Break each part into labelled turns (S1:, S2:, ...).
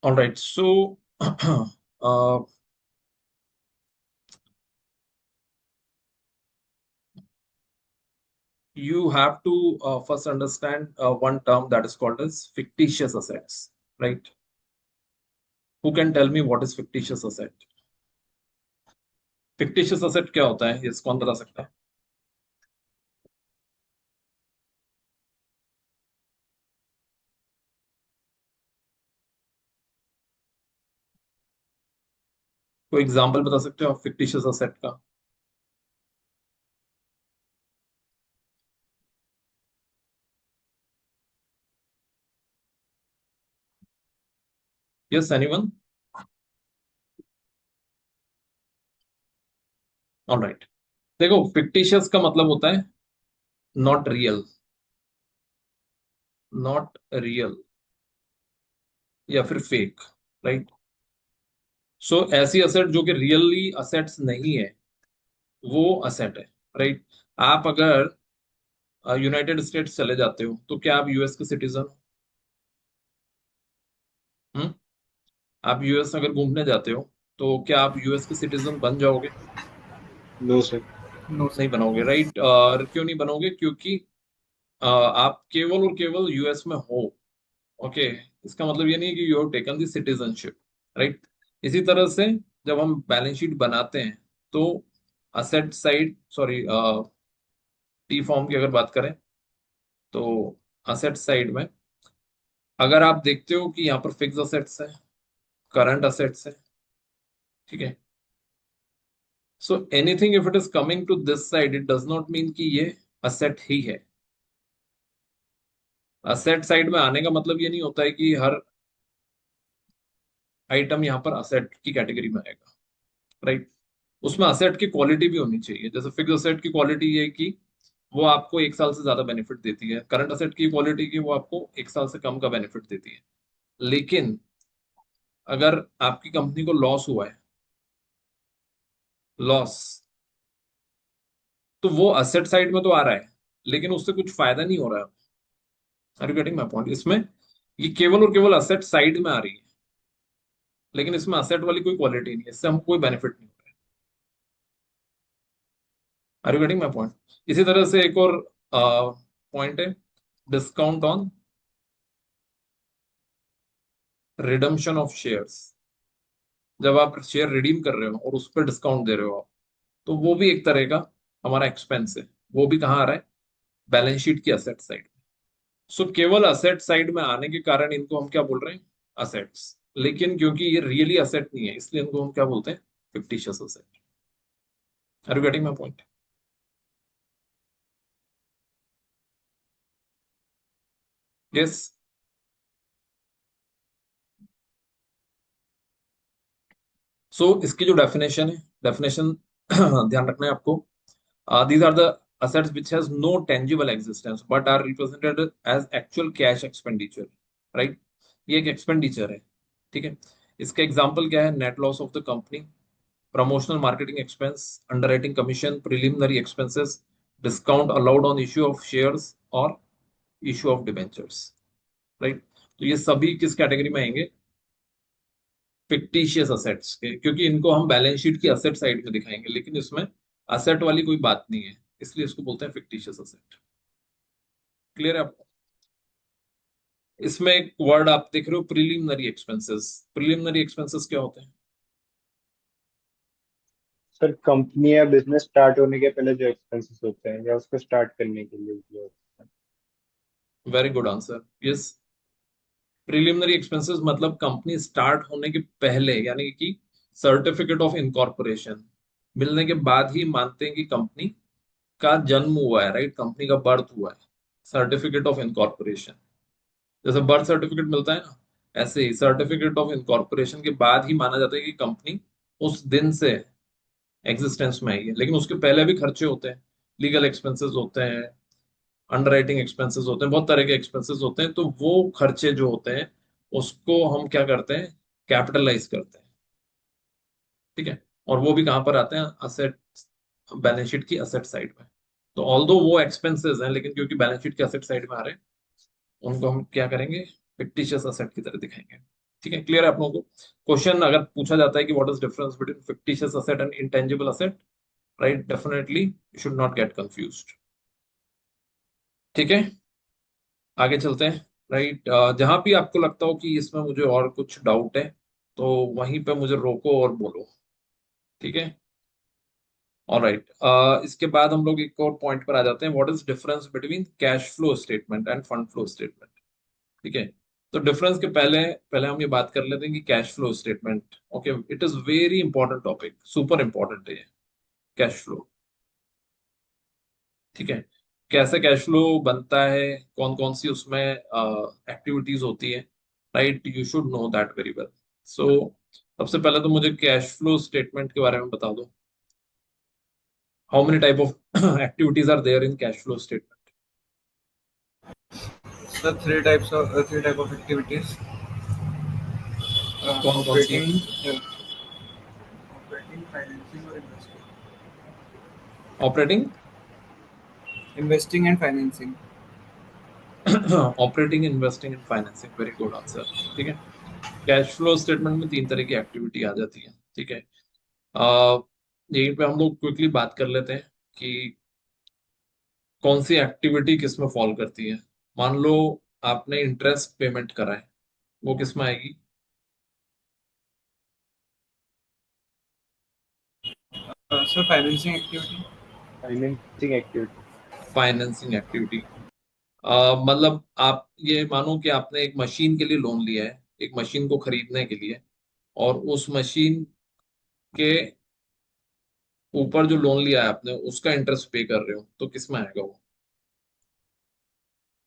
S1: All right. So, uh, you have to first understand one term that is called as fictitious assets, right? Who can tell me what is fictitious asset? fictitious asset क्या होता है, ये कौन बता सकता है? कोई example बता सकते हो आप fictitious asset का? Yes, anyone? ऑलराइट। देखो, fictitious का मतलब होता है नॉट रियल, नॉट रियल या फिर फेक, राइट? सो ऐसी असेट जो कि रियली असेट्स नहीं है, वो असेट है, राइट? आप अगर यूनाइटेड स्टेट्स चले जाते हो तो क्या आप यूएस के सिटीजन हो? हम्म? आप यूएस अगर घूमने जाते हो तो क्या आप यूएस के सिटीजन बन जाओगे?
S2: No sir.
S3: नो
S1: नहीं
S3: सर।
S1: बनोगे, राइट? और क्यों नहीं बनोगे? क्योंकि आप केवल और केवल यूएस में हो। ओके, इसका मतलब ये नहीं है कि you have taken the citizenship, right? इसी तरह से जब हम बैलेंस शीट बनाते हैं तो asset side, sorry, T form की अगर बात करें तो असेट साइड में अगर आप देखते हो कि यहाँ पर फिक्स असेट्स है, करंट असेट्स है, ठीक है? So anything if it is coming to this side, it does not mean कि ये असेट ही है। असेट साइड में आने का मतलब ये नहीं होता है कि हर आइटम यहाँ पर असेट की कैटेगरी में आएगा, राइट? उसमें असेट की क्वालिटी भी होनी चाहिए। जैसे फिक्स असेट की क्वालिटी ये है कि वो आपको एक साल से ज्यादा बेनिफिट देती है, करंट असेट की क्वालिटी की वो आपको एक साल से कम का बेनिफिट देती है। लेकिन अगर आपकी कंपनी को लॉस हुआ है, लॉस, तो वो असेट साइड में तो आ रहा है लेकिन उससे कुछ फायदा नहीं हो रहा है। Are you getting my point? इसमें ये केवल और केवल असेट साइड में आ रही है, लेकिन इसमें असेट वाली कोई क्वालिटी नहीं है, इससे हमको कोई बेनिफिट नहीं हो रहा है। Are you getting my point? इसी तरह से एक और पॉइंट है, discount on redemption of shares. जब आप शेयर रिडीम कर रहे हो और उस पर डिस्काउंट दे रहे हो आप, तो वो भी एक तरह का हमारा एक्सपेंस है। वो भी कहाँ आ रहा है? बैलेंस शीट की असेट साइड। सो केवल असेट साइड में आने के कारण इनको हम क्या बोल रहे हैं? असेट्स। लेकिन क्योंकि ये रियली असेट नहीं है, इसलिए इनको हम क्या बोलते हैं? Fictitious asset. Are you getting my point? Yes. So इसकी जो डेफिनेशन है, डेफिनेशन ध्यान रखना है आपको। These are the assets which has no tangible existence but are represented as actual cash expenditure, right? ये एक एक्सपेंडिचर है, ठीक है? इसका एग्जांपल क्या है? Net loss of the company, promotional marketing expense, underwriting commission, preliminary expenses, discount allowed on issue of shares और issue of debentures, right? तो ये सभी किस कैटेगरी में आएंगे? फिक्टिशियस असेट्स के, क्योंकि इनको हम बैलेंस शीट की असेट साइड में दिखाएंगे लेकिन इसमें असेट वाली कोई बात नहीं है, इसलिए इसको बोलते हैं फिक्टिशियस असेट। क्लियर है आपको? इसमें एक वर्ड आप देख रहे हो, प्रिलिमिनरी एक्सपेंसेस। प्रिलिमिनरी एक्सपेंसेस क्या होते हैं?
S2: सर, कंपनी या बिजनेस स्टार्ट होने के पहले जो एक्सपेंसेस होते हैं या उसको स्टार्ट करने के लिए जो होते हैं।
S1: Very good answer, yes. Preliminary expenses मतलब कंपनी स्टार्ट होने के पहले, यानी कि सर्टिफिकेट ऑफ इनकॉर्पोरेशन मिलने के बाद ही मानते हैं कि कंपनी का जन्म हुआ है, राइट? कंपनी का बर्थ हुआ है। सर्टिफिकेट ऑफ इनकॉर्पोरेशन, जैसे बर्थ सर्टिफिकेट मिलता है ना, ऐसे ही सर्टिफिकेट ऑफ इनकॉर्पोरेशन के बाद ही माना जाता है कि कंपनी उस दिन से एग्जिस्टेंस में आई है। लेकिन उसके पहले भी खर्चे होते हैं, लीगल एक्सपेंसेस होते हैं, अंडरराइटिंग एक्सपेंसेस होते हैं, बहुत तरह के एक्सपेंसेस होते हैं। तो वो खर्चे जो होते हैं उसको हम क्या करते हैं? कैपिटलाइज करते हैं, ठीक है? और वो भी कहाँ पर आते हैं? असेट, बैलेंस शीट की असेट साइड में। तो ऑल्दो वो एक्सपेंसेस हैं लेकिन क्योंकि बैलेंस शीट के असेट साइड में आ रहे हैं, उनको हम क्या करेंगे? फिक्टिशियस असेट की तरह दिखाएंगे, ठीक है, क्लियर है आप लोगों को? क्वेश्चन अगर पूछा जाता है कि what is difference between fictitious asset and intangible asset, right, definitely you should not gate confused. ठीक है, आगे चलते हैं। राइट, जहां भी आपको लगता हो कि इसमें मुझे और कुछ डाउट है, तो वहीं पे मुझे रोको और बोलो। ठीक है, ऑलराइट। इसके बाद हम लोग एक और पॉइंट पर आ जाते हैं, what is difference between cash flow statement end fund flow statement. ठीक है, तो डिफरेंस के पहले पहले हम ये बात कर लेते हैं कि cash flow statement, okay, it is very important topic, super important है ये, कैश फ्लो। ठीक है, कैसे कैश फ्लो बनता है, कौन कौन सी उसमें एक्टिविटीज होती है, right, you should know that very well. So सबसे पहले तो मुझे कैश फ्लो स्टेटमेंट के बारे में बता दो, how many type of activities are there in cash flow statement?
S3: So three type of activities:
S1: कौन कौन सी है?
S3: operating, financing, or
S1: operating,
S3: investing and financing.
S1: Operating, investing and financing, very good answer. ठीक है, कैश फ्लो स्टेटमेंट में तीन तरह की activity आ जाती है। ठीक है, अह, यहीं पे हम लोग क्विकली बात कर लेते हैं कि कौन सी एक्टिविटी किस में फॉल करती है। मान लो आपने इंटरेस्ट पेमेंट करा है, वो किस में आएगी?
S3: So financing activity.
S2: Financing activity.
S1: Financing activity, मतलब आप ये मानो कि आपने एक मशीन के लिए लोन लिया है, एक मशीन को खरीदने के लिए, और उस मशीन के ऊपर जो लोन लिया है आपने उसका इंटरेस्ट पे कर रहे हो, तो किस में आएगा वो?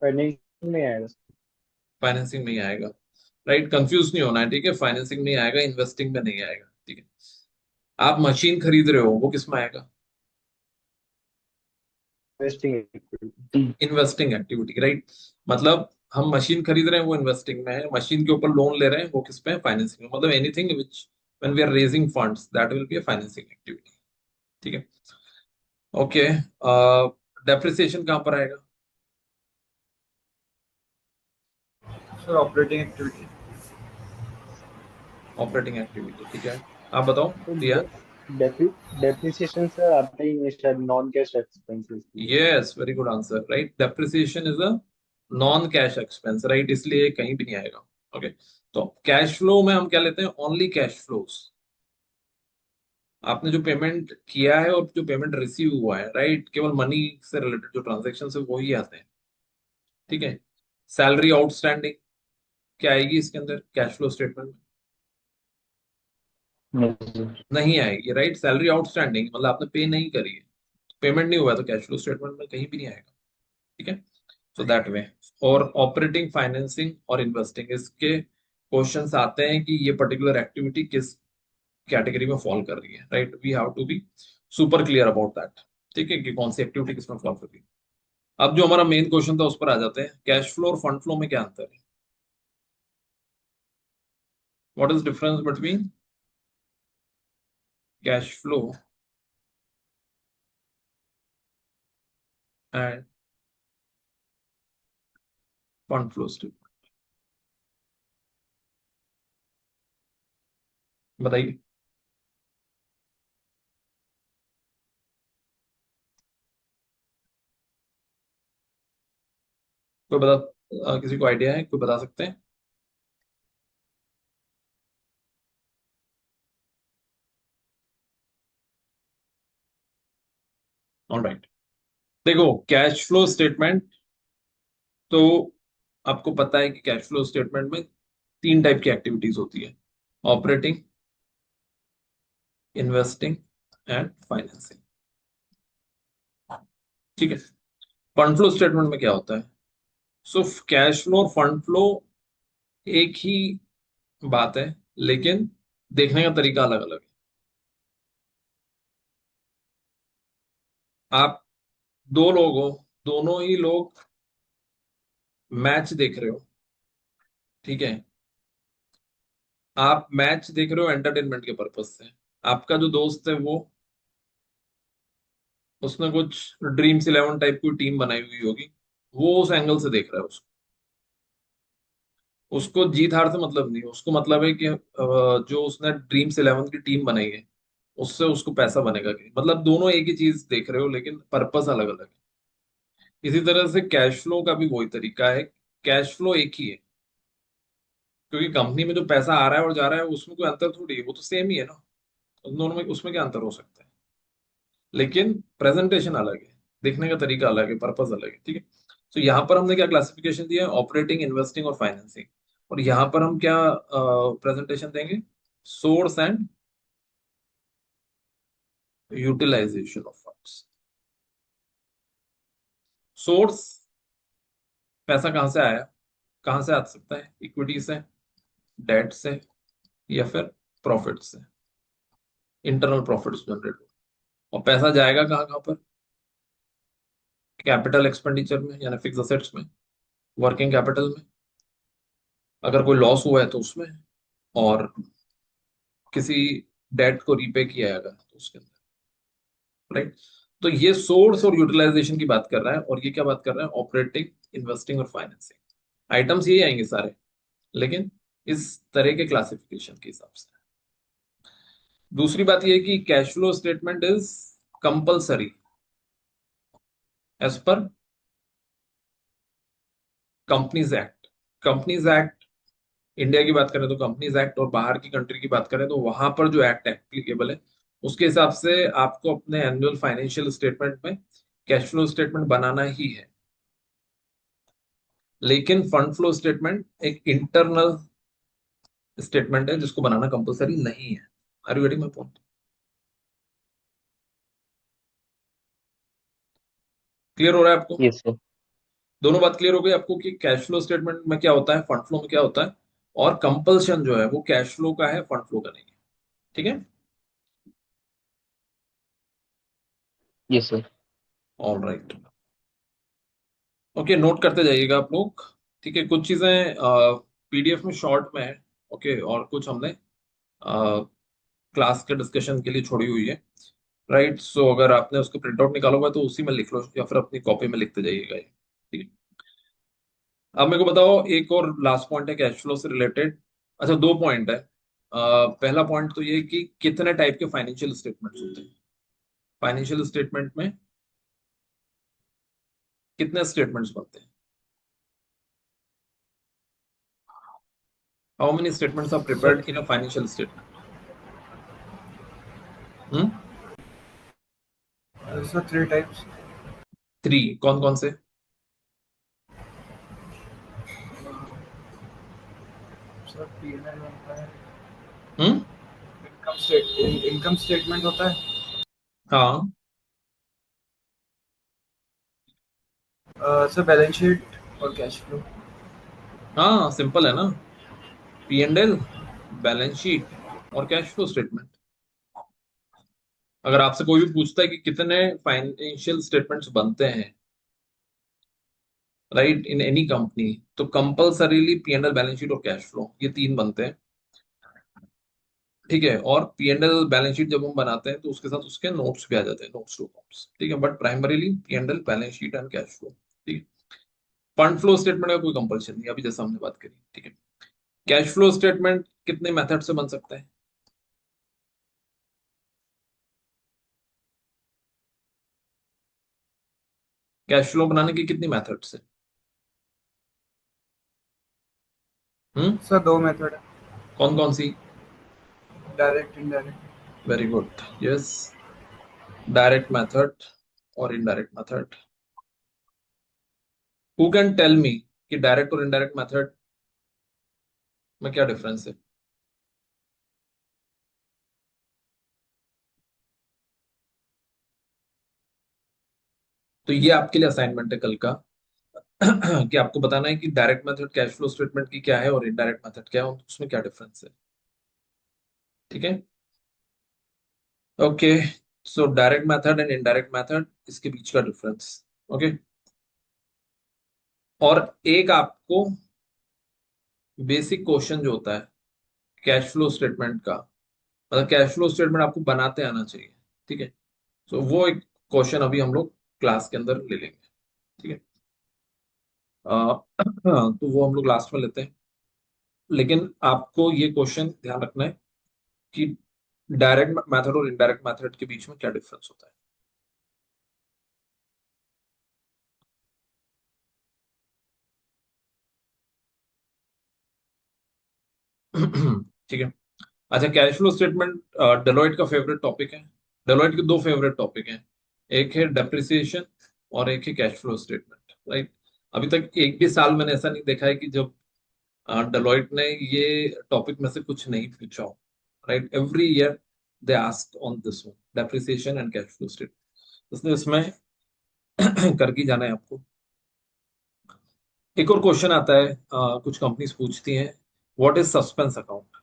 S2: फाइनेंसिंग में आएगा।
S1: फाइनेंसिंग में ही आएगा, राइट, कंफ्यूज नहीं होना है। ठीक है, फाइनेंसिंग में ही आएगा, इन्वेस्टिंग में नहीं आएगा। ठीक है, आप मशीन खरीद रहे हो, वो किस में आएगा?
S2: Investing activity.
S1: Investing activity, right, मतलब हम मशीन खरीद रहे हैं, वो इन्वेस्टिंग में है, मशीन के ऊपर लोन ले रहे हैं, वो किस पे है? फाइनेंसिंग में, मतलब anything which when we are raising funds that will be a financing activity. ठीक है, ओके, डेप्रिसिएशन कहाँ पर आएगा?
S3: So operating activity.
S1: Operating activity, ठीक है, आप बताओ
S2: तो
S1: दिया।
S2: डेप्रिसिएशन सर आता ही है शायद नॉन कैश एक्सपेंसेस के लिए।
S1: Yes, very good answer, right, depreciation is a non cash expense, right, इसलिए ये कहीं भी नहीं आएगा। ओके, तो कैश फ्लो में हम क्या लेते हैं? ओनली कैश फ्लोज, आपने जो पेमेंट किया है और जो पेमेंट रिसीव हुआ है, राइट, केवल मनी से रिलेटेड जो ट्रांजेक्शन है वही आते हैं। ठीक है, सैलरी आउटस्टैंडिंग क्या आएगी इसके अंदर कैश फ्लो स्टेटमेंट में?
S2: नहीं।
S1: नहीं आएगी, राइट, सैलरी आउटस्टैंडिंग मतलब आपने पे नहीं करी है, पेमेंट नहीं हुआ है, तो कैश फ्लो स्टेटमेंट में कहीं भी नहीं आएगा। ठीक है, सो दैट वे। और ऑपरेटिंग, फाइनेंसिंग और इन्वेस्टिंग, इसके क्वेश्चंस आते हैं कि ये पर्टिकुलर एक्टिविटी किस कैटेगरी में फॉल कर रही है, right, we have to be super clear about that. ठीक है, कि कौन सी एक्टिविटी किस में फॉल कर रही है। अब जो हमारा मेन क्वेश्चन था उस पर आ जाते हैं, कैश फ्लो और फंड फ्लो में क्या अंतर है? What is difference between cash flow end fund flow statement, बताइए। कोई बता, किसी को आइडिया है, कोई बता सकते हैं? ऑलराइट, देखो कैश फ्लो स्टेटमेंट, तो आपको पता है कि कैश फ्लो स्टेटमेंट में तीन टाइप की एक्टिविटीज होती है, ऑपरेटिंग, इन्वेस्टिंग एंड फाइनेंसिंग। ठीक है, फंड फ्लो स्टेटमेंट में क्या होता है? सो कैश फ्लो और फंड फ्लो एक ही बात है, लेकिन देखने का तरीका अलग अलग है। आप दो लोग हो, दोनों ही लोग मैच देख रहे हो। ठीक है, आप मैच देख रहे हो एंटरटेनमेंट के पर्पज से, आपका जो दोस्त है वो, उसने कुछ ड्रीम्स इलेवन टाइप की टीम बनाई हुई होगी, वो उस एंगल से देख रहा है उसको। उसको जीत हार से मतलब नहीं, उसको मतलब है कि जो उसने ड्रीम्स 11 की टीम बनाई है उससे उसको पैसा बनेगा कि नहीं। मतलब दोनों एक ही चीज देख रहे हो लेकिन पर्पस अलग अलग है। इसी तरह से कैश फ्लो का भी वही तरीका है। कैश फ्लो एक ही है, क्योंकि कंपनी में जो पैसा आ रहा है और जा रहा है उसमें कोई अंतर थोड़ी है, वो तो सेम ही है ना। उन दोनों में उसमें क्या अंतर हो सकता है? लेकिन प्रेजेंटेशन अलग है, देखने का तरीका अलग है, पर्पस अलग है, ठीक है। तो यहाँ पर हमने क्या क्लासिफिकेशन दिया है? ऑपरेटिंग, इन्वेस्टिंग और फाइनेंसिंग। और यहाँ पर हम क्या प्रेजेंटेशन देंगे? Source and utilization of funds. Source, पैसा कहाँ से आया, कहाँ से आ सकता है? इक्विटी से, डेट से, या फिर प्रॉफिट से, इंटरनल प्रॉफिट्स जनरेट हो। और पैसा जाएगा कहाँ कहाँ पर? कैपिटल एक्सपेंडिचर में यानी फिक्स असेट्स में, वर्किंग कैपिटल में, अगर कोई लॉस हुआ है तो उसमें, और किसी डेट को रीपे किया है अगर तो उसके अंदर, राइट। तो ये सोर्स और यूटिलाइजेशन की बात कर रहा है, और ये क्या बात कर रहा है? ऑपरेटिंग, इन्वेस्टिंग और फाइनेंसिंग। आइटम्स यही आएंगे सारे, लेकिन इस तरह के क्लासिफिकेशन के हिसाब से। दूसरी बात यह है कि cash flow statement is compulsory as per companies act. Companies act, India की बात करें तो कंपनीज एक्ट, और बाहर की कंट्री की बात करें तो वहां पर जो एक्ट एप्लीकेबल है उसके हिसाब से आपको अपने एनुअल फाइनेंशियल स्टेटमेंट में कैश फ्लो स्टेटमेंट बनाना ही है। लेकिन फंड फ्लो स्टेटमेंट एक इंटरनल स्टेटमेंट है जिसको बनाना कंपलसरी नहीं है। Are you getting my point? Clear हो रहा है आपको?
S2: Yes sir.
S1: दोनों बात क्लियर हो गई आपको कि कैश फ्लो स्टेटमेंट में क्या होता है, फंड फ्लो में क्या होता है, और कंपल्शन जो है वो कैश फ्लो का है, फंड फ्लो का नहीं है। ठीक है।
S2: Yes sir.
S1: All right. Okay, note करते जाइएगा आप लोग। ठीक है, कुछ चीजें पीडीएफ में शॉर्ट में है। ओके, और कुछ हमने क्लास के डिस्कशन के लिए छोड़ी हुई है। राइट, सो अगर आपने उसको प्रिंट आउट निकाला हुआ है तो उसी में लिख लो, या फिर अपनी कॉपी में लिखते जाइएगा ये। ठीक है। अब मेरे को बताओ, एक और लास्ट पॉइंट है कैश फ्लो से रिलेटेड। अच्छा, दो पॉइंट है। पहला पॉइंट तो ये है कि कितने टाइप के फाइनेंशियल स्टेटमेंट्स होते हैं। फाइनेंशियल स्टेटमेंट में कितने स्टेटमेंट्स बनते हैं? How many statements are
S3: sir
S1: prepared in a financial statement? Hmm,
S3: sir 3 types.
S1: Three. कौन कौन से?
S3: सर P&L होता है,
S1: हम्म।
S3: इनकम स्टेटमेंट होता है,
S1: हाँ।
S3: सर बैलेंस शीट और कैश फ्लो।
S1: हाँ, सिंपल है ना। P and L, balance sheet और कैश फ्लो स्टेटमेंट। अगर आपसे कोई भी पूछता है कि कितने फाइनेंशियल स्टेटमेंट्स बनते हैं, राइट, इन एनी कंपनी, तो compulsorily P and L, balance sheet और कैश फ्लो, ये तीन बनते हैं। ठीक है। और P and L balance sheet जब हम बनाते हैं तो उसके साथ उसके नोट्स भी आ जाते हैं, नोट्स टू अकाउंट्स। ठीक है, but primarily P and L, balance sheet and cash flow. ठीक है। फंड फ्लो स्टेटमेंट का कोई कंपल्शन नहीं, अभी जैसा हमने बात करी। ठीक है। कैश फ्लो स्टेटमेंट कितने मेथड से बन सकता है? कैश फ्लो बनाने की कितनी मेथड्स है? हम्म।
S3: सर 2 मेथड है,
S1: कौन कौन सी?
S3: Direct indirect.
S1: Very good, yes. Direct method और indirect method. Who can tell me कि डायरेक्ट और इनडायरेक्ट मेथड में क्या डिफरेंस है? तो ये आपके लिए असाइनमेंट है कल का। कि आपको बताना है कि direct method cash flow statement की क्या है और इनडायरेक्ट मेथड क्या है, उसमें क्या डिफरेंस है। ठीक है। Okay, so direct method and indirect method, इसके बीच का डिफरेंस। ओके। और एक आपको बेसिक क्वेश्चन जो होता है कैश फ्लो स्टेटमेंट का, मतलब कैश फ्लो स्टेटमेंट आपको बनाते आना चाहिए। ठीक है। तो वो एक क्वेश्चन अभी हम लोग क्लास के अंदर ले लेंगे। ठीक है। तो वो हम लोग लास्ट में लेते हैं। लेकिन आपको ये क्वेश्चन ध्यान रखना है कि डायरेक्ट मेथड और इनडायरेक्ट मेथड के बीच में क्या डिफरेंस होता है। ठीक है। अच्छा, कैश फ्लो स्टेटमेंट डेलोइट का फेवरेट टॉपिक है। डेलोइट के दो फेवरेट टॉपिक हैं, एक है डेप्रिसिएशन और एक है कैश फ्लो स्टेटमेंट, राइट। अभी तक एक भी साल मैंने ऐसा नहीं देखा है कि जब डेलोइट ने ये टॉपिक में से कुछ नहीं पूछा हो, right. Every year they ask on this one, depreciation and cash flow statement, इसलिए इसमें करके जाना है आपको। एक और क्वेश्चन आता है, कुछ कंपनीज पूछती हैं, व्हाट इज सस्पेंस अकाउंट।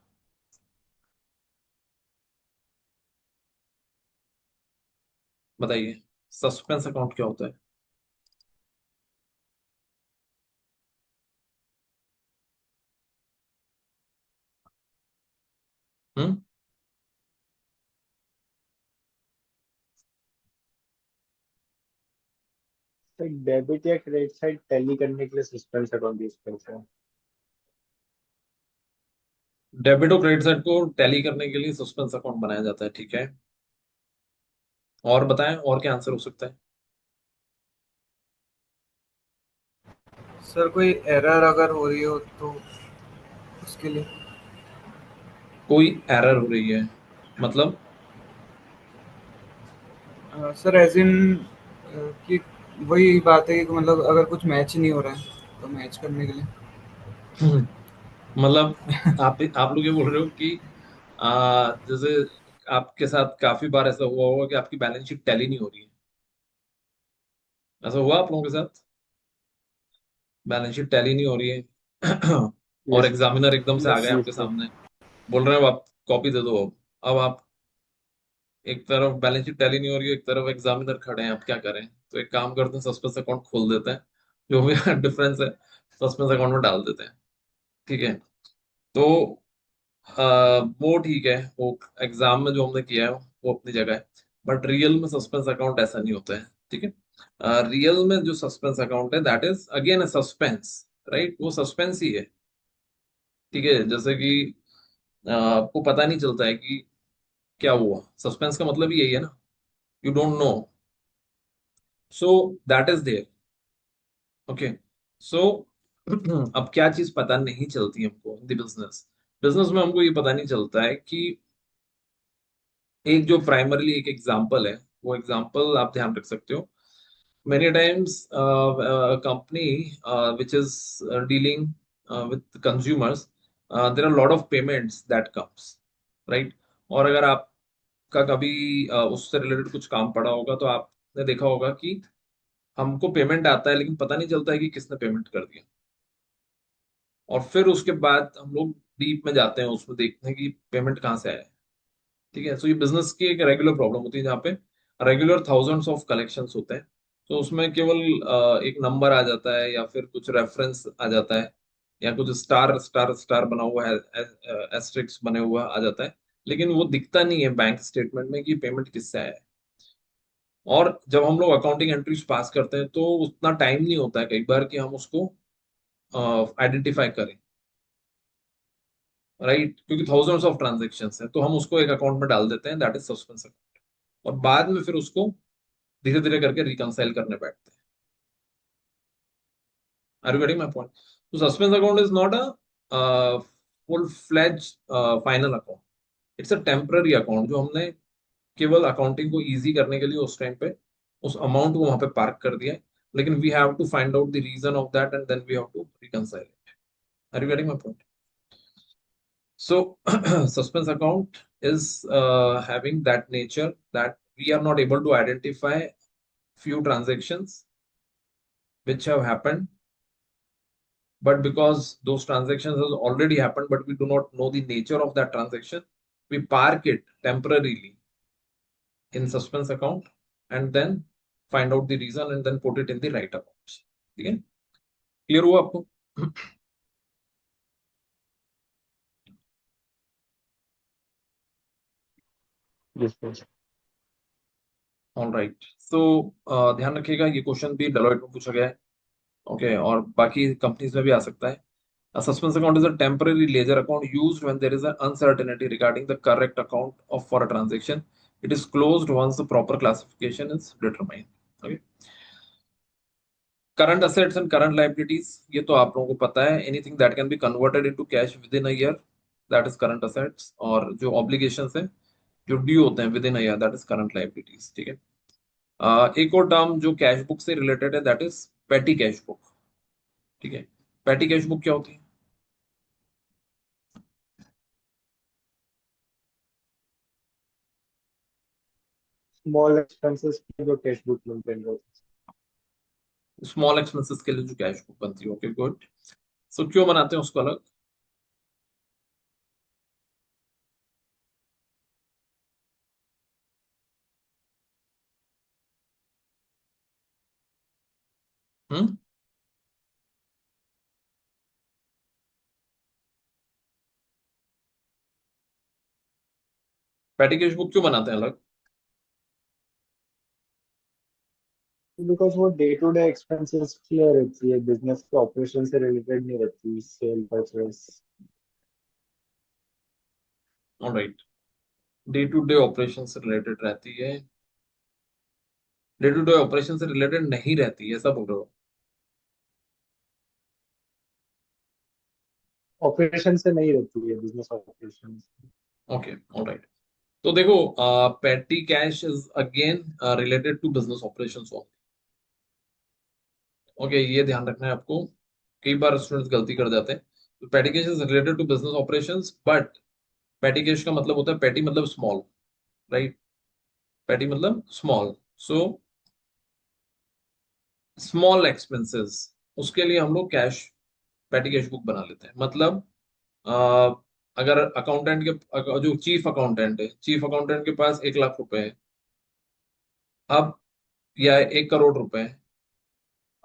S1: बताइए, सस्पेंस अकाउंट क्या होता है। हम्म।
S2: तो डेबिट या क्रेडिट साइड टैली करने के लिए सस्पेंस अकाउंट यूज करते हैं।
S1: डेबिट और क्रेडिट साइड को टैली करने के लिए सस्पेंस अकाउंट बनाया जाता है, ठीक है। और बताएं, और क्या आंसर हो सकता है।
S3: सर कोई एरर अगर हो रही हो तो उसके लिए।
S1: कोई एरर हो रही है मतलब।
S3: सर एज इन कि वही बात है कि मतलब अगर कुछ मैच नहीं हो रहा है तो मैच करने के लिए।
S1: मतलब आप लोग ये बोल रहे हो कि जैसे आपके साथ काफी बार ऐसा हुआ होगा कि आपकी बैलेंस शीट टैली नहीं हो रही है। ऐसा हुआ आप लोगों के साथ, बैलेंस शीट टैली नहीं हो रही है और
S2: यस।
S1: एग्जामिनर एकदम से आ
S2: यस
S1: गए आपके
S2: यस।
S1: सामने, बोल रहे हो आप कॉपी दे दो। अब आप, एक तरफ बैलेंस शीट टैली नहीं हो रही है, एक तरफ एग्जामिनर खड़े हैं, आप क्या करें। तो एक काम करते हैं, सस्पेंस अकाउंट खोल देते हैं, जो भी डिफरेंस है सस्पेंस अकाउंट में डाल देते हैं, ठीक है। तो वो ठीक है, वो एग्जाम में जो हमने किया है वो अपनी जगह है, बट रियल में सस्पेंस अकाउंट ऐसा नहीं होता है, ठीक है। रियल में जो सस्पेंस अकाउंट है that is again a suspense, right. वो सस्पेंस ही है, ठीक है। जैसे कि आपको पता नहीं चलता है कि क्या हुआ, सस्पेंस का मतलब ही यही है ना, you don't know, so that is there, okay. So अब क्या चीज पता नहीं चलती हमको इन द बिजनेस। बिजनेस में हमको ये पता नहीं चलता है कि एक जो प्राइमरली एक एग्जांपल है, वो एग्जांपल आप ध्यान रख सकते हो। many times a company which is dealing with consumers, there are a lot of payments that comes, right। और अगर आपका कभी उससे रिलेटेड कुछ काम पड़ा होगा तो आपने देखा होगा कि हमको पेमेंट आता है लेकिन पता नहीं चलता है कि किसने पेमेंट कर दिया। और फिर उसके बाद हम लोग डीप में जाते हैं, उसमें देखते हैं कि पेमेंट कहाँ से आया है, ठीक है। सो ये बिजनेस की एक रेगुलर प्रॉब्लम होती है, जहाँ पे रेगुलर थाउजेंड्स ऑफ कलेक्शंस होते हैं। तो उसमें केवल एक नंबर आ जाता है या फिर कुछ रेफरेंस आ जाता है, या कुछ स्टार स्टार स्टार बना हुआ है, एस्ट्रिक्स बने हुआ आ जाता है, लेकिन वो दिखता नहीं है बैंक स्टेटमेंट में कि पेमेंट किससे आया है। और जब हम लोग अकाउंटिंग एंट्रीज पास करते हैं तो उतना टाइम नहीं होता है कई बार कि हम उसको आइडेंटिफाई करें, राइट। क्योंकि थाउजेंड्स ऑफ ट्रांजेक्शन है, तो हम उसको एक अकाउंट में डाल देते हैं, दैट इज सस्पेंस अकाउंट। और बाद में फिर उसको धीरे धीरे करके रिकंसाइल करने बैठते हैं। Are you getting my point. तो suspense account is not a full fledge final account, it's a temporary account, जो हमने केवल अकाउंटिंग को इजी करने के लिए उस टाइम पे उस अमाउंट को वहां पे पार्क कर दिया है। लेकिन we have to find out the reason of that and then we have to reconcile it. Are you getting my point. So, suspense account is having that nature that we are not able to identify few transactions which have happened, but because those transactions has already happened, but we do not know the nature of that transaction, we park it temporarily in suspense account and then find out the reason and then put it in the right accounts. ठीक है, clear हुआ आपको।
S2: Yes yes.
S1: All right, सो ध्यान रखिएगा, ये question भी Deloitte में पूछा गया है, ओके। और बाकी कंपनीज में भी आ सकता है। A suspense account is a temporary ledger account used when there is an uncertainty regarding the correct account of for a transaction. It is closed once the proper classification is determined. Okay. Current assets and current liabilities, ये तो आप लोगों को पता है. Anything that can be converted into cash within a year, that is current assets. और जो obligations है, जो ड्यू होते हैं within a year, that is current liabilities. ठीक है. एक और टर्म जो कैश बुक से रिलेटेड है, दैट इज पेटी कैश बुक. ठीक है. पेटी कैश बुक क्या होती है?
S2: स्मॉल एक्सपेंसेस की जो कैश बुक मेंटेन होती
S1: स्मॉल एक्सपेंसेस के लिए जो कैश बुक बनती है. Okay, good. सो क्यों बनाते हैं उसको अलग? हम्म. पेटी कैश बुक क्यों बनाते हैं अलग?
S2: है बिकॉज वो day to day expenses clear रहती है, बिजनेस के ऑपरेशन से रिलेटेड नहीं रहती, sale purchase.
S1: Alright. Day to day operation से रिलेटेड रहती है. डे टू डे ऑपरेशन से रिलेटेड नहीं रहती है, ऐसा बोल रहे हो?
S2: ऑपरेशन से नहीं रहती है, बिजनेस ऑपरेशन।
S1: Okay, alright. तो देखो, petty cash is again related to business operations. Okay, ये ध्यान रखना है आपको. कई बार स्टूडेंट्स गलती कर जाते हैं. तो petty cash is related to business operations, but petty cash का मतलब होता है, पेटी मतलब स्मॉल, राइट? पेटी मतलब स्मॉल. सो स्मॉल एक्सपेंसेस, उसके लिए हम लोग कैश, पेटी कैश बुक बना लेते हैं. मतलब अगर अकाउंटेंट के, जो चीफ अकाउंटेंट है, चीफ अकाउंटेंट के पास 1 लाख रुपए है अब, या 1 करोड़ रुपए है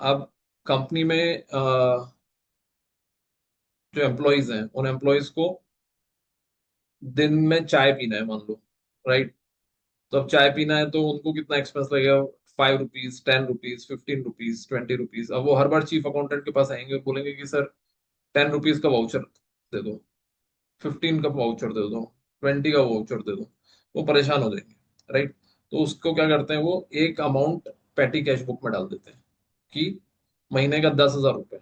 S1: अब. कंपनी में जो एम्प्लॉयज हैं, उन एम्प्लॉयज को दिन में चाय पीना है, मान लो, राइट? तो अब चाय पीना है तो उनको कितना एक्सपेंस लगेगा? 5 रुपीज, 10 रुपीज, 15 रुपीज, 20 रुपीज. अब वो हर बार चीफ अकाउंटेंट के पास आएंगे और बोलेंगे कि सर 10 रुपीज का वाउचर दे दो, 15 का वाउचर दे दो, 20 का वाउचर दे दो. वो परेशान हो जाएंगे, राइट? तो उसको क्या करते हैं, वो एक अमाउंट पेटी कैश बुक में डाल देते हैं कि महीने का 10,000 रुपए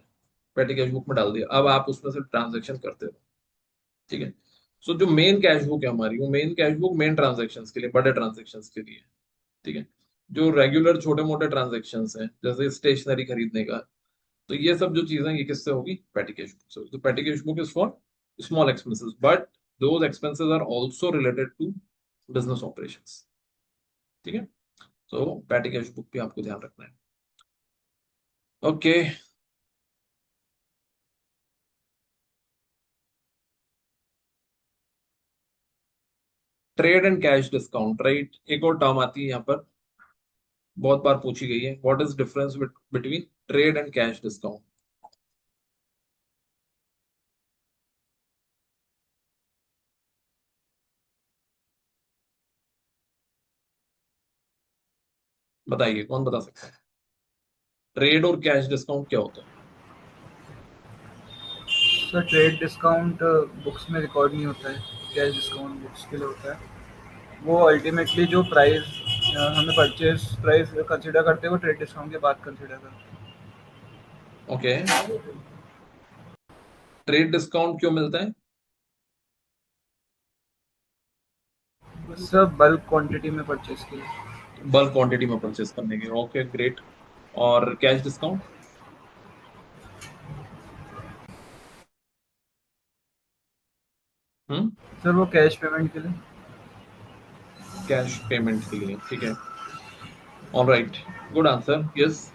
S1: पेटी कैश बुक में डाल दिया, अब आप उसमें से ट्रांजेक्शन करते रहो. ठीक है. सो जो मेन कैश बुक है हमारी, वो main cash book main transaction के लिए, बड़े ट्रांजेक्शन के लिए. ठीक है. जो रेगुलर छोटे मोटे ट्रांजेक्शन हैं, जैसे स्टेशनरी खरीदने का, तो ये सब जो चीजें, ये किससे होगी? पेटी कैश बुक से होगी. तो petty cash book is for small expenses, but those expenses are also related to business operations. ठीक है. सो पेटी कैश बुक भी आपको ध्यान रखना है. Okay. Trade and cash discount, right? एक और टर्म आती है यहाँ पर, बहुत बार पूछी गई है. What is difference between trade and cash discount? बताइए, कौन बता सकता है? ट्रेड और कैश डिस्काउंट क्या होता है?
S3: सर ट्रेड डिस्काउंट बुक्स में रिकॉर्ड नहीं होता है, कैश डिस्काउंट बुक्स के लिए होता है. वो अल्टीमेटली जो प्राइस हमें परचेज प्राइस कंसिडर करते हैं वो ट्रेड डिस्काउंट के बाद कंसिडर करते
S1: ओके. ट्रेड डिस्काउंट क्यों मिलता है?
S3: हैं सर बल्क क्वांटिटी में परचेज के लिए.
S1: बल्क क्वांटिटी में परचेस करने के. Okay, great. और कैश डिस्काउंट? हम्म.
S3: सर वो कैश पेमेंट के लिए.
S1: कैश पेमेंट के लिए. ठीक है. ऑलराइट. Good answer. यस.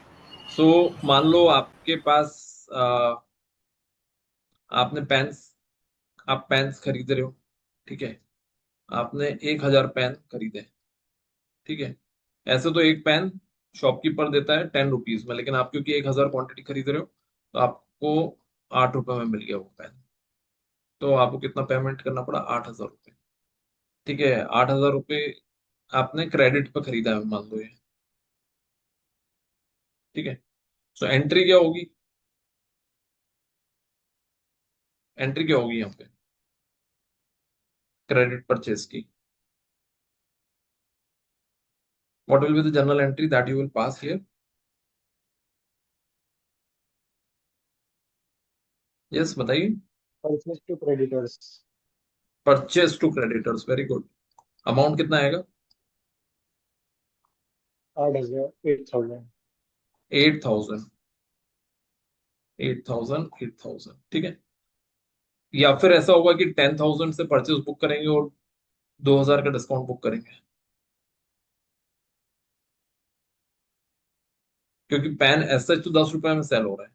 S1: सो मान लो आपके पास, आपने पेन्स, आप पेन्स खरीद रहे हो. ठीक है. आपने 1,000 पेन खरीदे. ठीक है. ऐसे तो एक पेन शॉपकीपर देता है 10 रुपीज में, लेकिन आप क्योंकि 1,000 क्वांटिटी खरीद रहे हो, तो आपको 8 रुपए में मिल गया वो पेन. तो आपको कितना पेमेंट करना पड़ा? 8,000 रुपये. ठीक है. 8,000 रुपये आपने क्रेडिट पे खरीदा है, मान लो ये. ठीक है. सो एंट्री क्या होगी? एंट्री क्या होगी यहाँ पे क्रेडिट परचेज की? What will be the general entry that you will pass here? Yes बताइए।
S2: Purchase to creditors.
S1: Purchase to creditors, very good. Amount कितना आएगा?
S2: 8,000, 8,000।
S1: 8,000। 8,000, 8,000, ठीक है। या फिर ऐसा होगा कि 10,000 से परचेज बुक करेंगे और 2,000 का डिस्काउंट बुक करेंगे, क्योंकि पेन ऐसा तो 10 रुपए में सेल हो रहा है,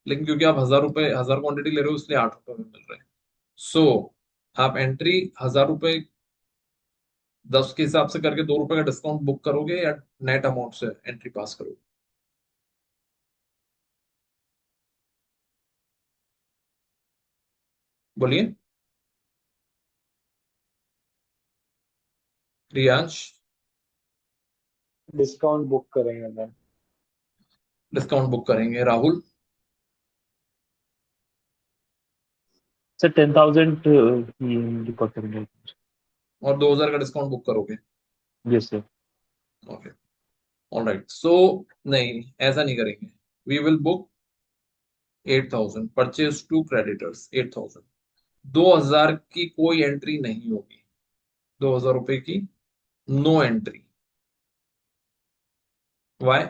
S1: लेकिन क्योंकि आप 1,000 रुपए 1,000 क्वांटिटी ले रहे हो इसलिए 8 रुपए में मिल रहा है। सो आप एंट्री 1,000 रुपए 10 के हिसाब से करके 2 रुपए का डिस्काउंट बुक करोगे या नेट अमाउंट से एंट्री पास करोगे? बोलिए रियांश।
S2: डिस्काउंट बुक करेंगे मैम।
S1: डिस्काउंट बुक करेंगे। राहुल?
S4: सर 10,000 ही रिकॉर्ड करेंगे।
S1: और 2,000 का डिस्काउंट बुक करोगे?
S4: Yes sir.
S1: Okay, alright. So नहीं, ऐसा नहीं करेंगे। We will book 8,000 purchase to creditors. 8,000, 2,000 की कोई एंट्री नहीं होगी। 2,000 रुपए की no entry. Why?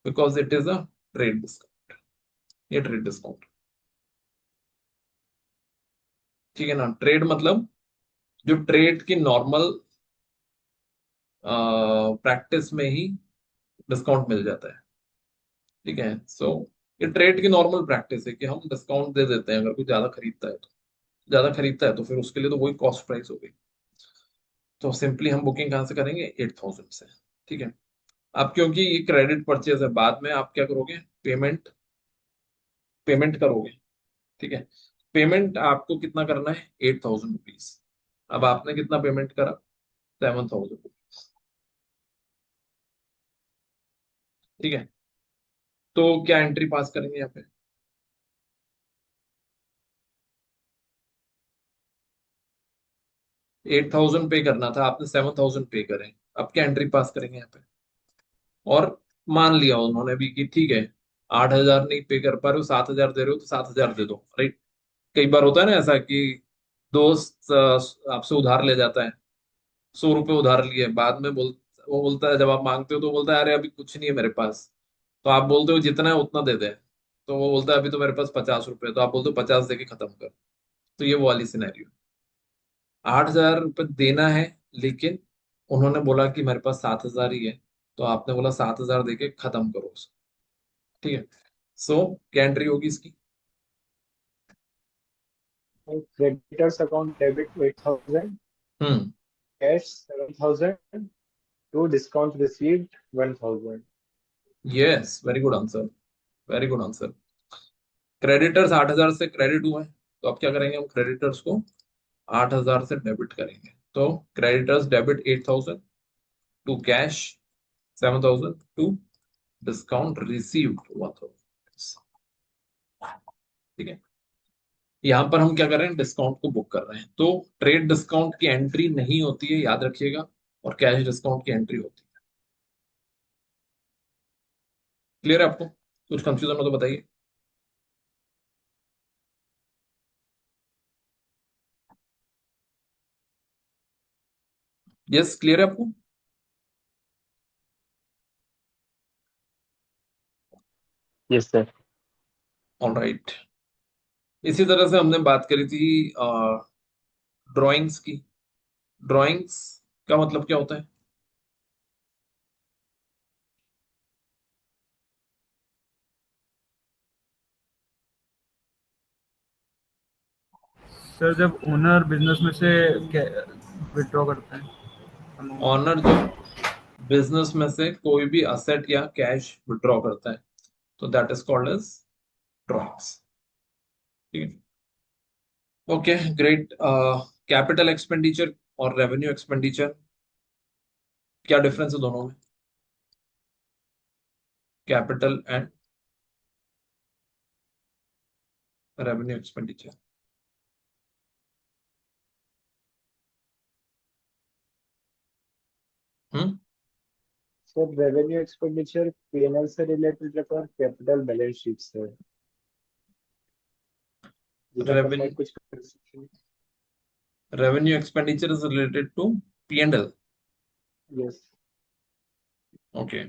S1: Because it is a trade discount. ये ट्रेड डिस्काउंट, ठीक है ना। ट्रेड मतलब जो ट्रेड की नॉर्मल प्रैक्टिस में ही डिस्काउंट मिल जाता है, ठीक है। सो ये ट्रेड की नॉर्मल प्रैक्टिस है कि हम डिस्काउंट दे देते हैं अगर कोई ज्यादा खरीदता है तो। ज्यादा खरीदता है तो फिर उसके लिए तो वही कॉस्ट प्राइस हो गई। तो सिंपली हम बुकिंग कहाँ से करेंगे? 8,000 से, ठीक है। अब क्योंकि ये क्रेडिट परचेज है, बाद में आप क्या करोगे? पेमेंट पेमेंट करोगे, ठीक है। पेमेंट आपको कितना करना है? 8,000 रुपीज। अब आपने कितना पेमेंट करा? 7,000 रुपीज, ठीक है। तो क्या एंट्री पास करेंगे यहाँ पे? 8,000 पे करना था, आपने 7,000 पे करे। अब क्या एंट्री पास करेंगे यहाँ पे? और मान लिया उन्होंने भी कि ठीक है, 8,000 नहीं पे कर पा रहे हो, 7,000 दे रहे हो तो 7,000 दे दो, राइट। कई बार होता है ना ऐसा कि दोस्त आपसे उधार ले जाता है, 100 रुपए उधार लिए, बाद में वो बोलता है, जब आप मांगते हो तो बोलता है अरे अभी कुछ नहीं है मेरे पास। तो आप बोलते हो जितना है उतना दे दे, तो वो बोलता है अभी तो मेरे पास 50 रुपए, तो आप बोलते हो 50 दे के खत्म कर। तो ये वो वाली सिनेरियो। 8,000 रुपये देना है, लेकिन उन्होंने बोला कि मेरे पास 7,000 ही है, तो आपने बोला 7,000 दे के खत्म करो उसको, ठीक है। सो क्या एंट्री होगी इसकी?
S2: Creditors account debit 8,000,
S1: hmm.
S2: Cash 7,000, to discount received 1,000।
S1: Yes, very good answer. Very good answer. Creditors 8,000 से क्रेडिट हुए हैं, तो अब क्या करेंगे? हम क्रेडिटर्स को 8,000 से डेबिट करेंगे। तो creditors debit 8,000 to cash 7,000 to discount received 1,000, ठीक है। यहां पर हम क्या कर रहे हैं? डिस्काउंट को बुक कर रहे हैं। तो ट्रेड डिस्काउंट की एंट्री नहीं होती है, याद रखिएगा, और कैश डिस्काउंट की एंट्री होती है। क्लियर है आपको? कुछ कंफ्यूजन हो तो बताइए। यस, क्लियर है आपको?
S4: Yes sir.
S1: ऑलराइट। इसी तरह से हमने बात करी थी ड्राइंग्स की। ड्राइंग्स का मतलब क्या होता है?
S3: सर जब ओनर बिजनेस में से विड्रॉ करते हैं अमाउंट।
S1: ऑनर जब बिजनेस में से कोई भी असेट या कैश विड्रॉ करता है, तो that is called as drawings, ठीक है। Okay, great. कैपिटल एक्सपेंडिचर और रेवेन्यू एक्सपेंडिचर, क्या डिफरेंस है दोनों में? Capital and revenue expenditure. Hmm
S2: sir revenue expenditure PNL से रिलेटेड रहता है और कैपिटल बैलेंस शीट से। जिसे अपन
S1: रेवेन्यू
S2: लाइक कुछ कर सकते हैं।
S1: Revenue expenditure is related to P&L।
S2: Yes.
S1: Okay,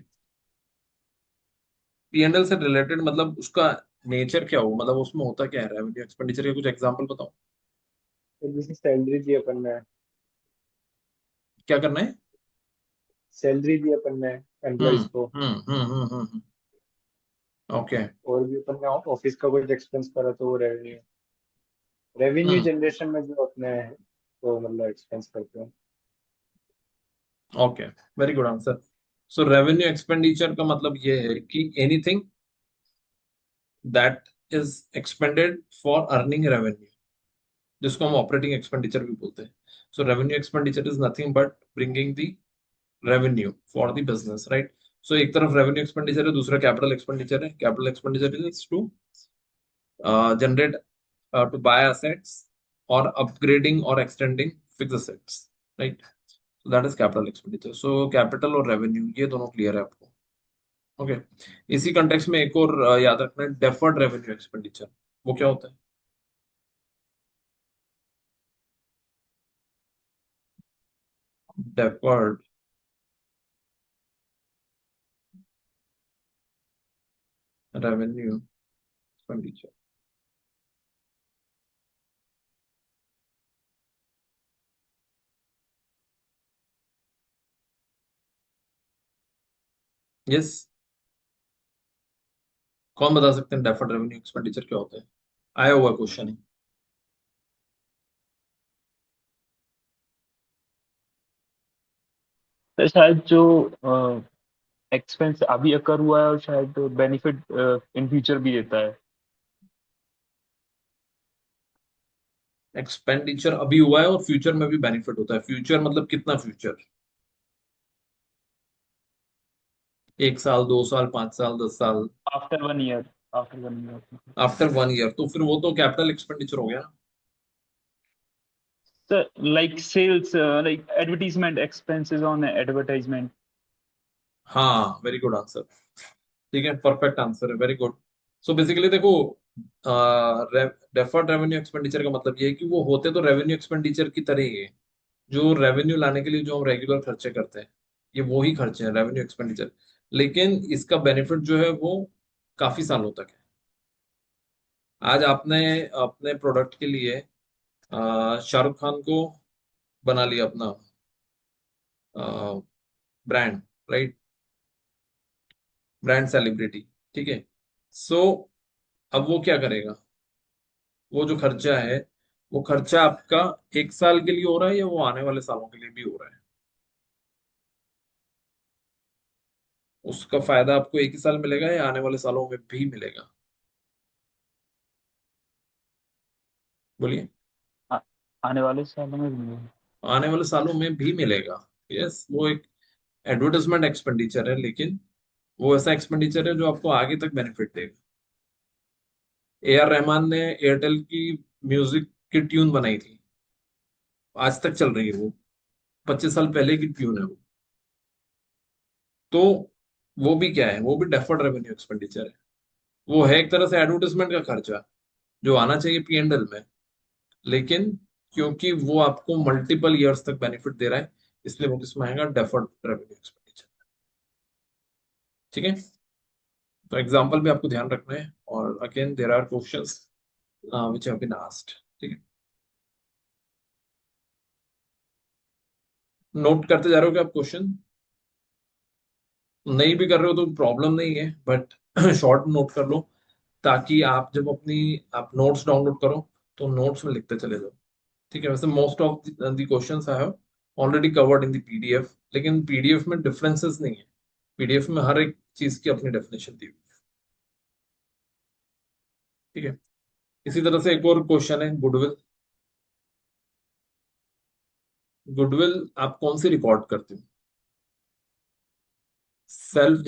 S1: P&L से रिलेटेड मतलब उसका नेचर क्या हो, मतलब उसमें होता क्या है रेवेन्यू एक्सपेंडिचर के, कुछ एग्जांपल बताओ।
S2: तो जैसे सैलरी दी अपन ने,
S1: क्या करना है?
S2: सैलरी दी अपन ने
S1: हम्म
S2: एम्प्लॉयज को,
S1: हम्म हम्म हम्म हम्म ओके।
S2: और भी अपन ने ऑफिस का कुछ एक्सपेंस करा तो वो रेवेन्यू, रेवेन्यू
S1: हम्म
S2: जनरेशन में जो अपने तो मतलब एक्सपेंस करते हैं।
S1: Okay, very good answer. So revenue expenditure का मतलब ये है कि anything that is expended for earning revenue, जिसको हम ऑपरेटिंग एक्सपेंडिचर भी बोलते हैं। So revenue expenditure is nothing but bringing the revenue for the business, right? So एक तरफ रेवेन्यू एक्सपेंडिचर है, दूसरा कैपिटल एक्सपेंडिचर है। Capital expenditure is to generate, to buy assets or upgrading or extending fixed assets, right? So that is capital expenditure. So capital और revenue ये दोनों clear है आपको? ओके। इसी कंटेक्स्ट में एक और याद रखना है, डेफर्ड रेवेन्यू एक्सपेंडिचर। वो क्या होता है? Deferred revenue expenditure. यस, कौन बता सकते हैं डेफर्ड रेवेन्यू एक्सपेंडिचर क्या होता है? आया हुआ क्वेश्चन है।
S4: तो शायद जो एक्सपेंस अभी अकर हुआ है और शायद बेनिफिट इन फ्यूचर भी देता है।
S1: एक्सपेंडिचर अभी हुआ है और फ्यूचर में भी बेनिफिट होता है। फ्यूचर मतलब कितना फ्यूचर? 1 साल, 2 साल, 5 साल, 10 साल?
S4: After 1 year, after 1 year.
S1: After 1 year तो फिर वो तो कैपिटल एक्सपेंडिचर हो गया ना।
S4: So, like sales, like advertisement expenses on advertisement.
S1: हाँ, वेरी गुड आंसर। ठीक है, परफेक्ट आंसर है, वेरी गुड। सो बेसिकली देखो, डेफर्ड रेवेन्यू एक्सपेंडिचर का मतलब ये है कि वो होते तो रेवेन्यू एक्सपेंडिचर की तरह ही है। जो रेवेन्यू लाने के लिए जो हम रेगुलर खर्चे करते हैं, ये वो ही खर्चे हैं रेवेन्यू एक्सपेंडिचर। लेकिन इसका बेनिफिट जो है वो काफी सालों तक है। आज आपने अपने प्रोडक्ट के लिए शाहरुख खान को बना लिया अपना ब्रांड, राइट? ब्रांड सेलिब्रिटी, ठीक है। सो अब वो क्या करेगा? वो जो खर्चा है, वो खर्चा आपका 1 साल के लिए हो रहा है या वो आने वाले सालों के लिए भी हो रहा है? उसका फायदा आपको एक ही साल मिलेगा या आने वाले सालों में भी मिलेगा? बोलिए।
S4: आ, आने वाले सालों में भी है।
S1: आने वाले सालों में भी मिलेगा। यस, वो एक एडवर्टाइजमेंट एक्सपेंडिचर है, लेकिन वो ऐसा एक्सपेंडिचर है जो आपको आगे तक बेनिफिट देगा। A R रहमान ने एयरटेल की म्यूजिक की ट्यून बनाई थी, आज तक चल रही है वो। 25 साल पहले की ट्यून है वो। तो वो भी क्या है? वो भी डेफर्ड रेवेन्यू एक्सपेंडिचर है। वो है एक तरह से एडवर्टाइजमेंट का खर्चा जो आना चाहिए P&L में, लेकिन क्योंकि वो आपको मल्टीपल ईयर्स तक बेनिफिट दे रहा है, इसलिए वो किसमें आएगा? Deferred revenue expenditure. ठीक है, तो एग्जांपल भी आपको ध्यान रखना है, और again there are questions which have been asked. ठीक है, नोट करते जा रहे हो क्या आप क्वेश्चन? नहीं भी कर रहे हो तो प्रॉब्लम नहीं है, बट शॉर्ट नोट कर लो, ताकि आप जब अपनी आप नोट्स डाउनलोड करो तो नोट्स में लिखते चले जाओ। ठीक है, वैसे most of the questions I have already covered in the PDF, लेकिन PDF में डिफरेंसेस नहीं है। PDF में हर एक चीज की अपनी डेफिनेशन दी हुई है। ठीक है, इसी तरह से एक और क्वेश्चन है, गुडविल। गुडविल आप कौन सी रिकॉर्ड करते हो? सेल्फ